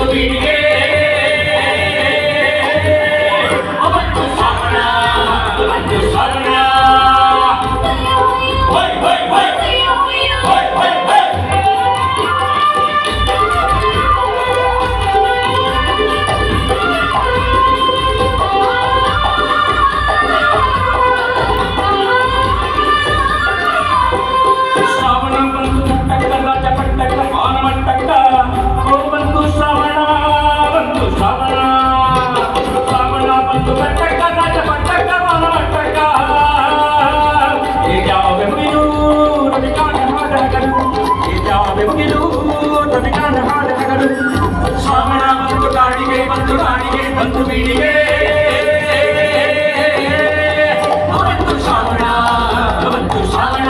ಬಂತು ಬೀಡಿಗೆ ಬಂತು ಶ್ರಾವಣ ಬಂತು ಶ್ರಾವಣ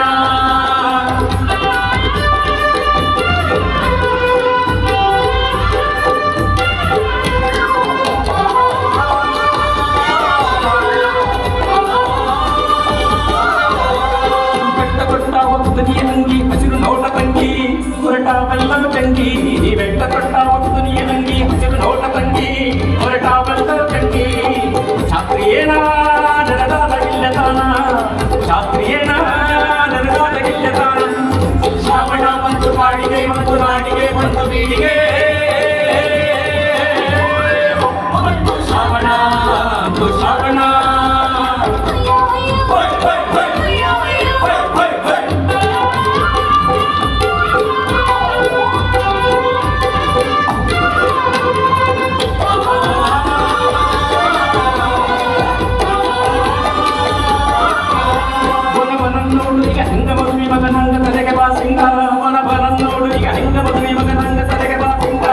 ಬೆಟ್ಟ ಕೊಟ್ಟ ಹೊತ್ತು ನೀ ನಂಗಿ ಹಸಿರು ನೋಟ ತಂಗಿ ಹೊರಟ ಬೆಲ್ಲದ ತಂಗಿ ಬೆಟ್ಟ ಕೊಟ್ಟ ಹೊತ್ತು ನೀ ನಂಗಿ ಹಸಿರು ನೋಟ ತಂಗಿ ಹೊರಟ ಬೆಲ್ಲದ ತಂಗಿ ಶಾಸ್ತ್ರೀಯೇನ ನಡೆದಾದ ಇಲ್ಲತಾನ ಶಾಸ್ತ್ರೀಯೇನ ನಡೆದಾದ ಇಲ್ಲತಾನ ಶ್ರಾವಣ ಬಂತು ಬಾಡಿಗೆ ಬಂತು ನಾಡಿಗೆ ಬಂತು ಬೀಡಿಗೆ ಬಂತು ಶ್ರಾವಣ ಬಂತು ಶ್ರಾವಣ ಮಗನಂಗ ತಲೆಗೆ ಬಾ ಸಿಂಗ ಮನ ಬರನ್ನೋಡು ಈಗ ಹಿಂಗ ಮದುವೆ ಮಗನಂಗ ತಲೆಗೆ ಬಾ ಸಿಂಗ